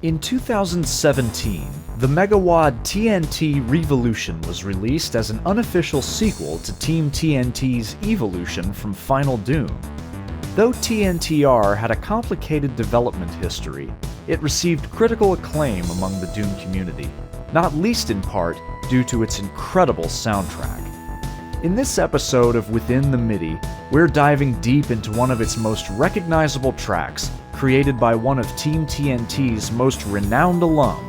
In 2017, the MegaWad TNT Revilution was released as an unofficial sequel to Team TNT's Evilution from Final Doom. Though TNTR had a complicated development history, it received critical acclaim among the Doom community, not least in part due to its incredible soundtrack. In this episode of Within the MIDI, we're diving deep into one of its most recognizable tracks, created by one of Team TNT's most renowned alum.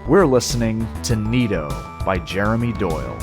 We're listening to Neato by Jeremy Doyle.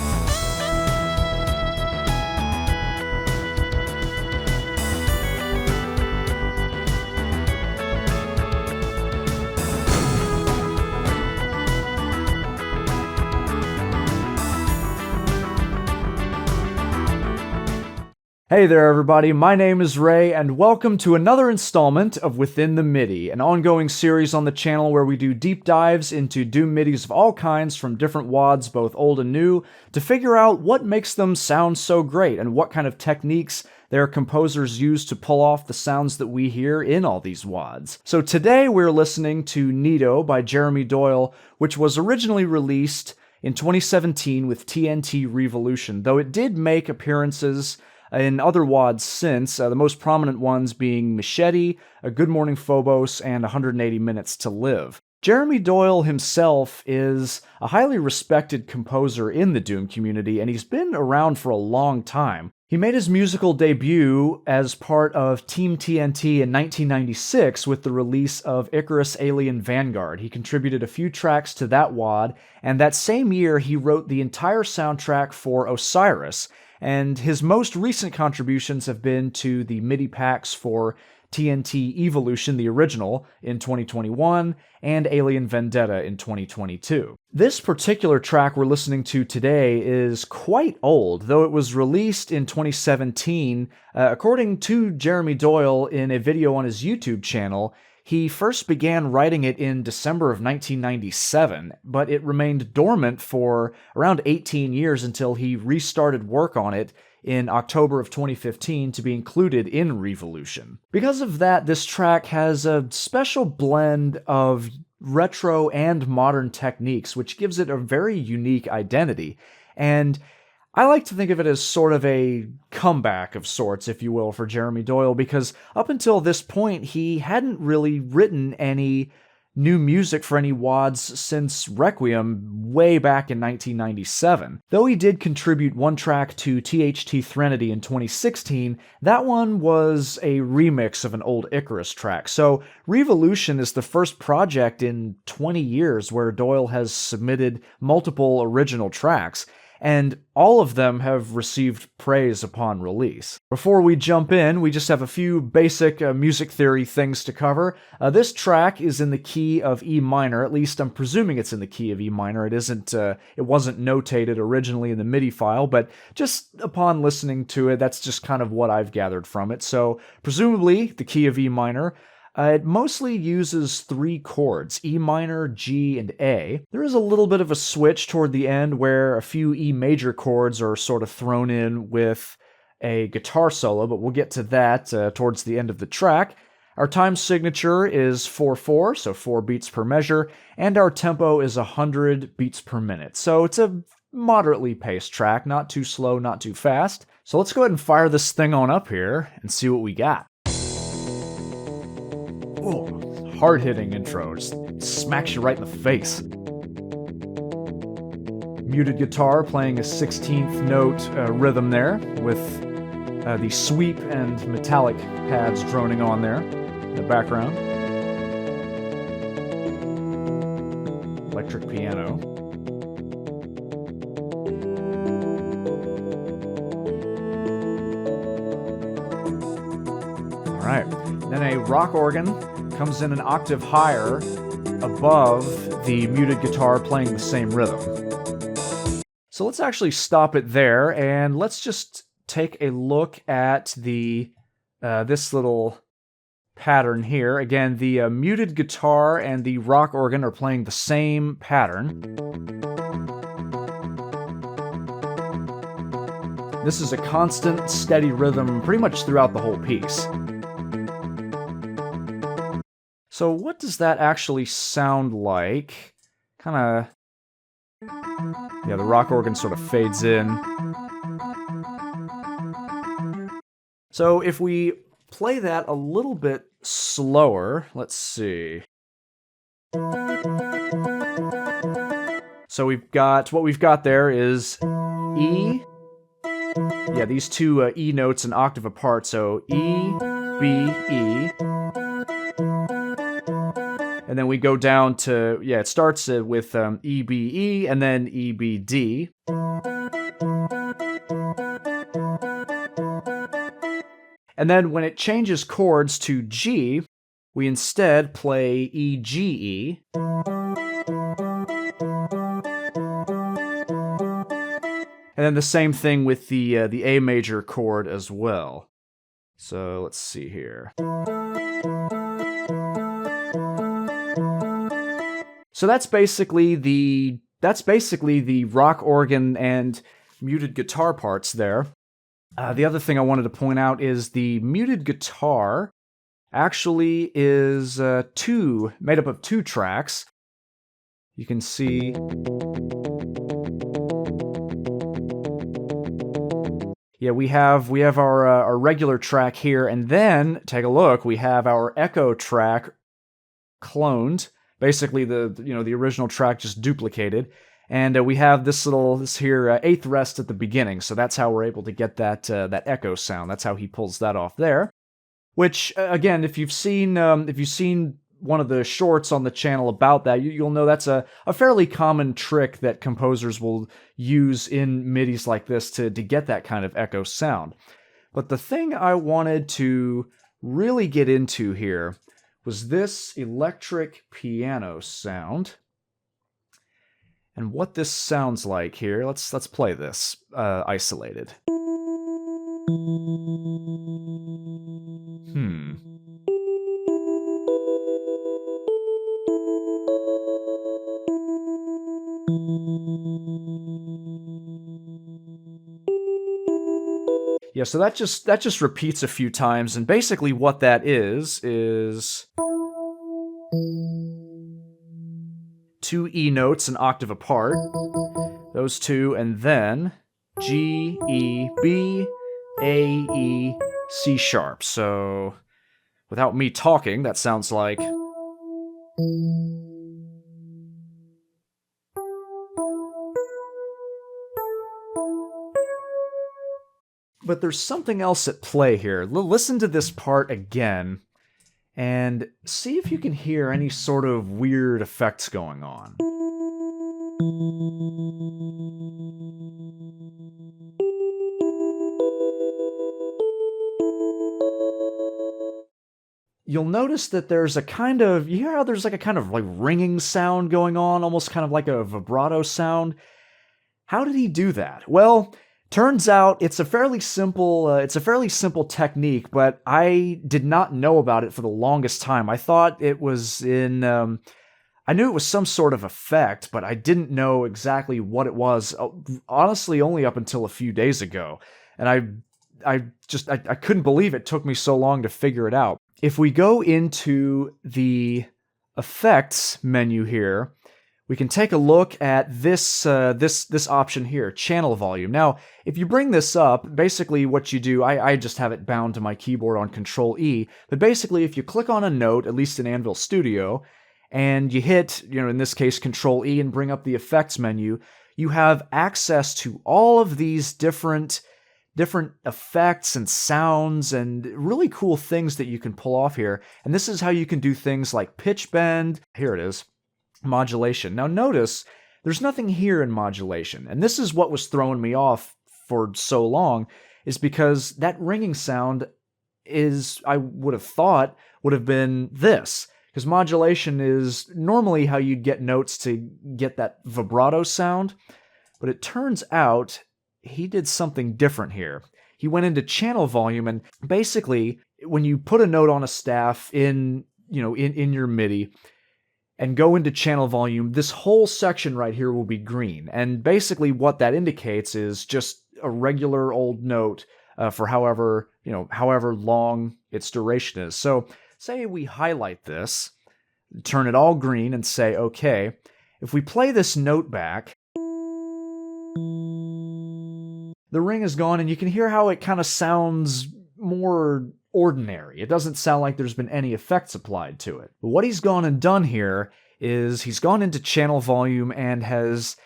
Hey there everybody, my name is Ray, and welcome to another installment of Within the MIDI, an ongoing series on the channel where we do deep dives into Doom MIDIs of all kinds from different WADs, both old and new, to figure out what makes them sound so great and what kind of techniques their composers use to pull off the sounds that we hear in all these WADs. So today we're listening to Neato by Jeremy Doyle, which was originally released in 2017 with TNT Revilution, though it did make appearances in other WADs since, the most prominent ones being Machete, A Good Morning Phobos, and 180 Minutes to Live. Jeremy Doyle himself is a highly respected composer in the Doom community, and he's been around for a long time. He made his musical debut as part of Team TNT in 1996 with the release of Icarus Alien Vanguard. He contributed a few tracks to that WAD, and that same year he wrote the entire soundtrack for Osiris, and his most recent contributions have been to the MIDI packs for TNT Evilution, the original, in 2021, and Alien Vendetta in 2022. This particular track we're listening to today is quite old, though it was released in 2017. According to Jeremy Doyle in a video on his YouTube channel, he first began writing it in December of 1997, but it remained dormant for around 18 years until he restarted work on it in October of 2015 to be included in Revilution. Because of that, this track has a special blend of retro and modern techniques, which gives it a very unique identity. And I like to think of it as sort of a comeback of sorts, if you will, for Jeremy Doyle, because up until this point, he hadn't really written any new music for any WADs since Requiem way back in 1997. Though he did contribute one track to THT Threnody in 2016, that one was a remix of an old Icarus track. So Revilution is the first project in 20 years where Doyle has submitted multiple original tracks, and all of them have received praise upon release. Before we jump in, we just have a few basic music theory things to cover. This track is in the key of E minor, at least I'm presuming it's in the key of E minor. It wasn't notated originally in the MIDI file, but just upon listening to it, that's just kind of what I've gathered from it. So presumably the key of E minor. It mostly uses three chords, E minor, G, and A. There is a little bit of a switch toward the end where a few E major chords are sort of thrown in with a guitar solo, but we'll get to that towards the end of the track. Our time signature is 4/4, so 4 beats per measure, and our tempo is 100 beats per minute. So it's a moderately paced track, not too slow, not too fast. So let's go ahead and fire this thing on up here and see what we got. Ooh, hard-hitting intro, just smacks you right in the face. Muted guitar playing a 16th note rhythm there, with the sweep and metallic pads droning on there in the background. Electric piano. Alright, then a rock organ comes in an octave higher above the muted guitar playing the same rhythm. So let's actually stop it there, and let's just take a look at the this little pattern here. Again, the muted guitar and the rock organ are playing the same pattern. This is a constant, steady rhythm pretty much throughout the whole piece. So what does that actually sound like? Kind of... Yeah, the rock organ sort of fades in. So if we play that a little bit slower, let's see. So what we've got there is E. Yeah, these two E notes an octave apart, so E, B, E. And then we go down to, yeah, it starts with E, B, E, and then E, B, D. And then when it changes chords to G, we instead play E, G, E. And then the same thing with the A major chord as well. So let's see here. So that's basically the rock organ and muted guitar parts there. The other thing I wanted to point out is the muted guitar actually is made up of two tracks. You can see. Yeah, we have our regular track here, and then take a look. We have our echo track cloned, basically the original track just duplicated, and we have this here eighth rest at the beginning. So that's how we're able to get that echo sound. That's how he pulls that off there. Which again, if you've seen one of the shorts on the channel about that, you'll know that's a fairly common trick that composers will use in MIDIs like this to get that kind of echo sound. But the thing I wanted to really get into here was this electric piano sound. And what this sounds like here, let's play this isolated. Yeah, so that just repeats a few times, and basically what that is two E notes an octave apart, those two, and then G, E, B, A, E, C sharp. So without me talking, that sounds like. But there's something else at play here. Listen to this part again, and see if you can hear any sort of weird effects going on. You'll notice that there's a kind of, you hear how there's like a kind of like ringing sound going on, almost kind of like a vibrato sound? How did he do that? Well, turns out it's a fairly simple technique, but I did not know about it for the longest time. I thought it was I knew it was some sort of effect, but I didn't know exactly what it was, honestly, only up until a few days ago. And I couldn't believe it took me so long to figure it out. If we go into the effects menu here, we can take a look at this option here, channel volume. Now, if you bring this up, basically what you do, I just have it bound to my keyboard on Control E, but basically if you click on a note, at least in Anvil Studio, and you hit, in this case, Control E and bring up the effects menu, you have access to all of these different effects and sounds and really cool things that you can pull off here. And this is how you can do things like pitch bend. Here it is. Modulation. Now notice, there's nothing here in modulation. And this is what was throwing me off for so long, is because that ringing sound I would have thought would have been this. Because modulation is normally how you'd get notes to get that vibrato sound. But it turns out he did something different here. He went into channel volume, and basically, when you put a note on a staff in your MIDI and go into channel volume, this whole section right here will be green. And basically what that indicates is just a regular old note for however long its duration is. So say we highlight this, turn it all green and say, okay, if we play this note back, the ring is gone, and you can hear how it kind of sounds more ordinary. It doesn't sound like there's been any effects applied to it. But what he's gone and done here is he's gone into channel volume and has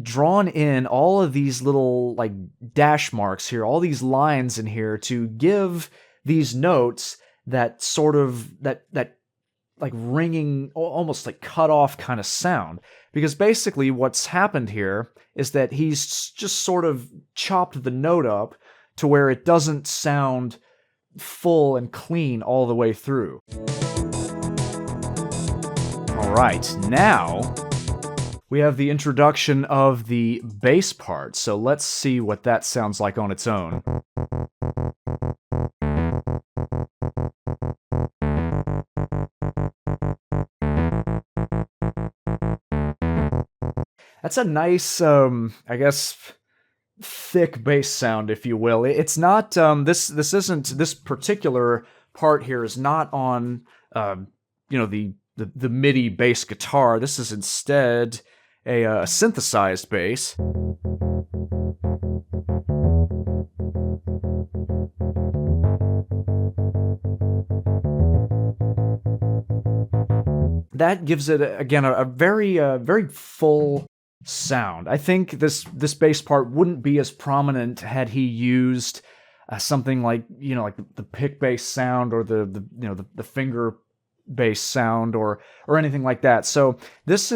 drawn in all of these little like dash marks here, all these lines in here to give these notes that sort of that like ringing, almost like cut off kind of sound. Because basically what's happened here is that he's just sort of chopped the note up to where it doesn't sound full and clean all the way through. All right, now we have the introduction of the bass part, so let's see what that sounds like on its own. That's a nice, I guess, thick bass sound, if you will. It's not, this particular part here is not on, the MIDI bass guitar. This is instead a synthesized bass. That gives it, again, a very full sound. I think this bass part wouldn't be as prominent had he used something like the pick bass sound or the finger bass sound or anything like that. So this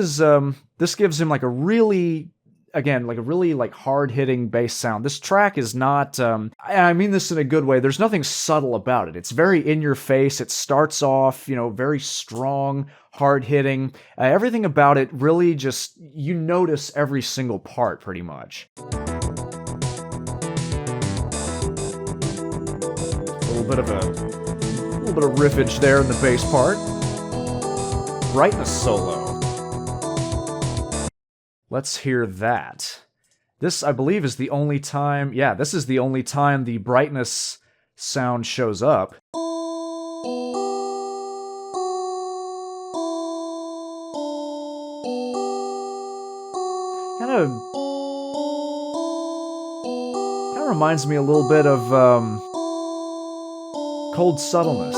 gives him like a really hard hitting bass sound. This track is not, I mean this in a good way, there's nothing subtle about it. It's very in your face. It starts off, very strong, hard hitting. Everything about it really just, you notice every single part pretty much. A little bit of riffage there in the bass part. Brightness solo. Let's hear that. This, I believe, is the only time, this is the only time the brightness sound shows up. Kind of reminds me a little bit of Cold Subtleness,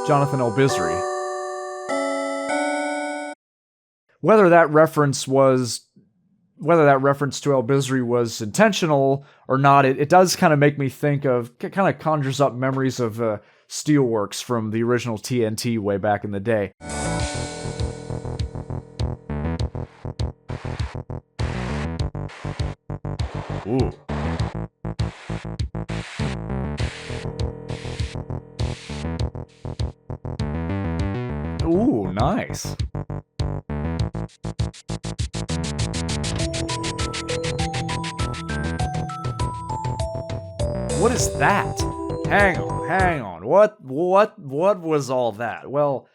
Jonathan Elbisri. Whether that reference to Elbisri was intentional or not, it does kind of make me think of, kind of conjures up memories of Steelworks from the original TNT way back in the day. Ooh. Ooh, nice. What is that? Hang on. What was all that? Well,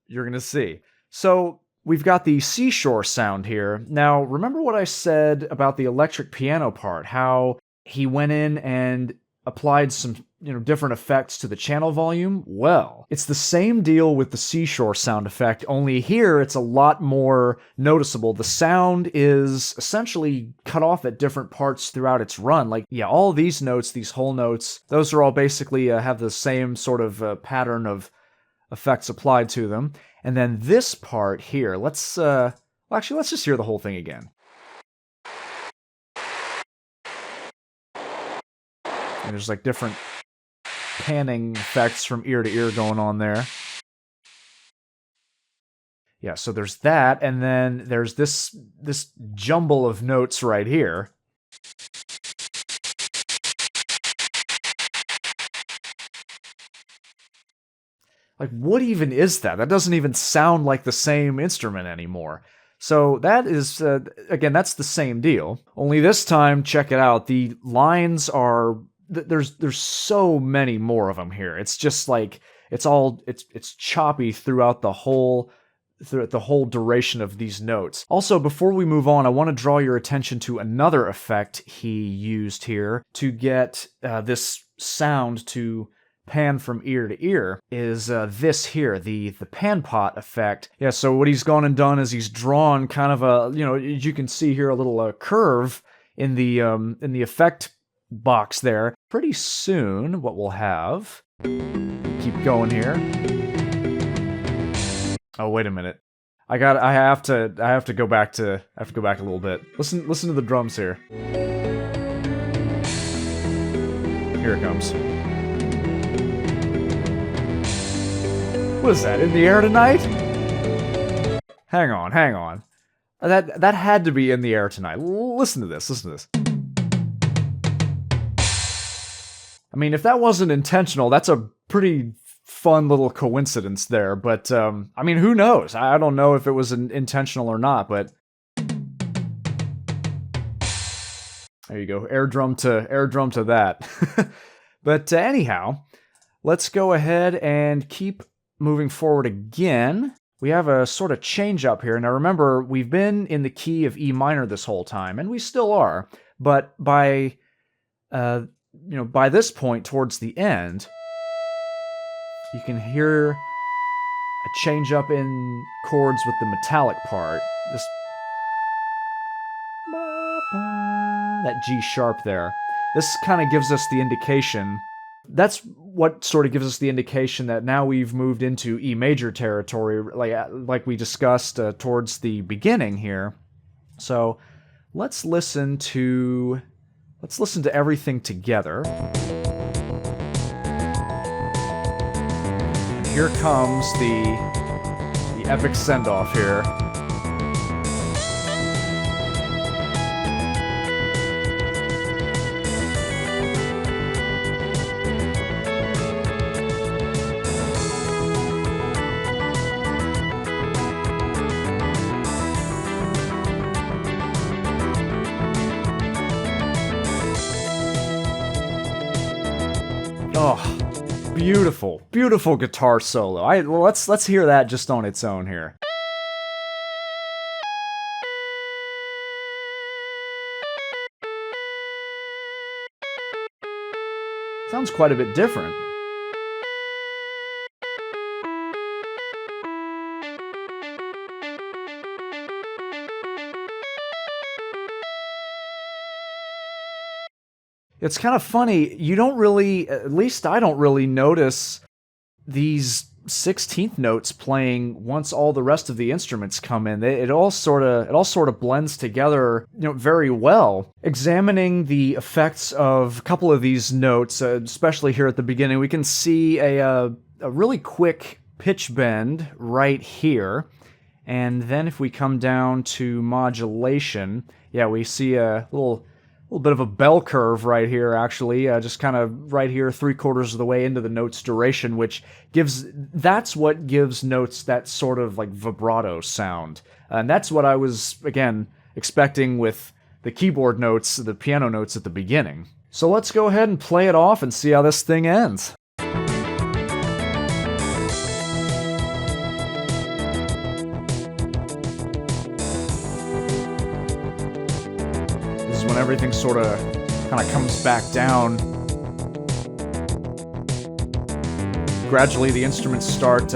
you're gonna see. So, we've got the seashore sound here. Now, remember what I said about the electric piano part, how he went in and applied some, different effects to the channel volume? Well, it's the same deal with the seashore sound effect, only here it's a lot more noticeable. The sound is essentially cut off at different parts throughout its run. Like, all these notes, these whole notes, those are all basically have the same sort of pattern of effects applied to them. And then this part here, let's just hear the whole thing again. And there's like different panning effects from ear to ear going on there. Yeah, so there's that, and then there's this jumble of notes right here. Like, what even is that? That doesn't even sound like the same instrument anymore. So that is, again, that's the same deal. Only this time, check it out, the lines are, there's so many more of them here. It's just like, it's choppy throughout the whole duration of these notes. Also, before we move on, I want to draw your attention to another effect he used here to get this sound to pan from ear to ear is this here, the pan pot effect. Yeah, so what he's gone and done is he's drawn kind of a, as you can see here, a little curve in the effect box there. Pretty soon, what we'll have, keep going here. Oh, wait a minute. I have to go back a little bit. Listen to the drums here. Here it comes. What is that, in the air tonight? Hang on. That had to be in the air tonight. Listen to this. I mean, if that wasn't intentional, that's a pretty fun little coincidence there, but I mean, who knows? I don't know if it was intentional or not, but there you go, air drum to that. But anyhow, let's go ahead and keep moving forward again. We have a sort of change up here. Now remember, we've been in the key of E minor this whole time, and we still are, but by this point towards the end, you can hear a change up in chords with the metallic part. That G sharp there. This kind of gives us the indication. That's what sort of gives us the indication that now we've moved into E major territory, like we discussed towards the beginning here. So let's listen to everything together. Here comes the epic send-off here. Oh. Beautiful guitar solo. Let's hear that just on its own here. Sounds quite a bit different. It's kind of funny, you don't really, at least I don't really notice these 16th notes playing once all the rest of the instruments come in. It all sort of blends together, very well. Examining the effects of a couple of these notes, especially here at the beginning, we can see a really quick pitch bend right here. And then if we come down to modulation, yeah, we see a little bit of a bell curve right here, actually, just kind of right here, 3/4 of the way into the note's duration, that's what gives notes that sort of like vibrato sound. And that's what I was, again, expecting with the keyboard notes, the piano notes at the beginning. So let's go ahead and play it off and see how this thing ends. When everything sort of kind of comes back down. Gradually the instruments start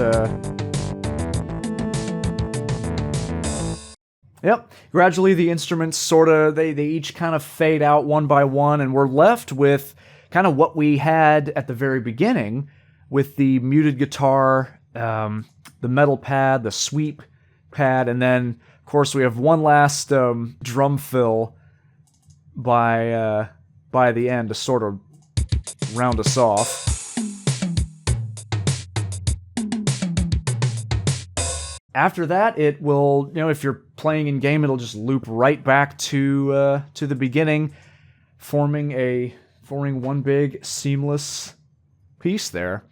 gradually the instruments sort of, they each kind of fade out one by one, and we're left with kind of what we had at the very beginning with the muted guitar, the metal pad, the sweep pad, and then of course we have one last drum fill by the end to sort of round us off. After that, it will, if you're playing in game, it'll just loop right back to the beginning, forming one big seamless piece there.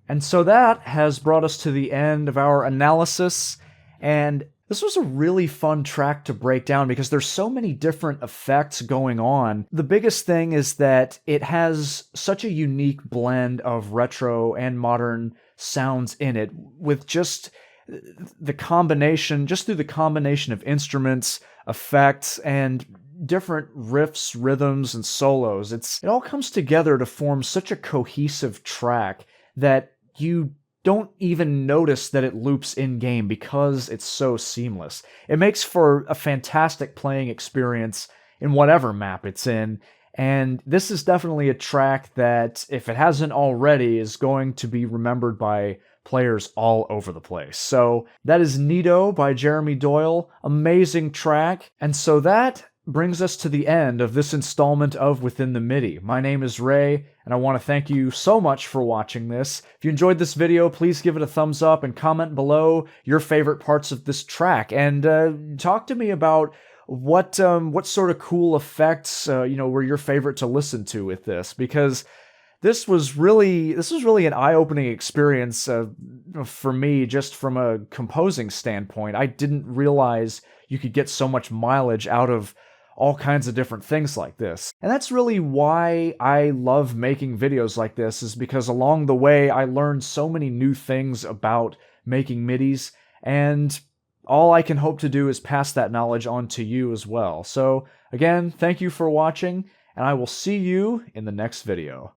And so that has brought us to the end of our analysis, and this was a really fun track to break down because there's so many different effects going on. The biggest thing is that it has such a unique blend of retro and modern sounds in it, with just through the combination of instruments, effects, and different riffs, rhythms, and solos. It all comes together to form such a cohesive track that you don't even notice that it loops in-game because it's so seamless. It makes for a fantastic playing experience in whatever map it's in, and this is definitely a track that, if it hasn't already, is going to be remembered by players all over the place. So that is Neato by Jeremy Doyle. Amazing track. And so that brings us to the end of this installment of Within the MIDI. My name is Ray, and I want to thank you so much for watching this. If you enjoyed this video, please give it a thumbs up and comment below your favorite parts of this track, and talk to me about what sort of cool effects were your favorite to listen to with this, because this was really an eye-opening experience for me, just from a composing standpoint. I didn't realize you could get so much mileage out of all kinds of different things like this. And that's really why I love making videos like this, is because along the way I learned so many new things about making MIDIs, and all I can hope to do is pass that knowledge on to you as well. So again, thank you for watching, and I will see you in the next video.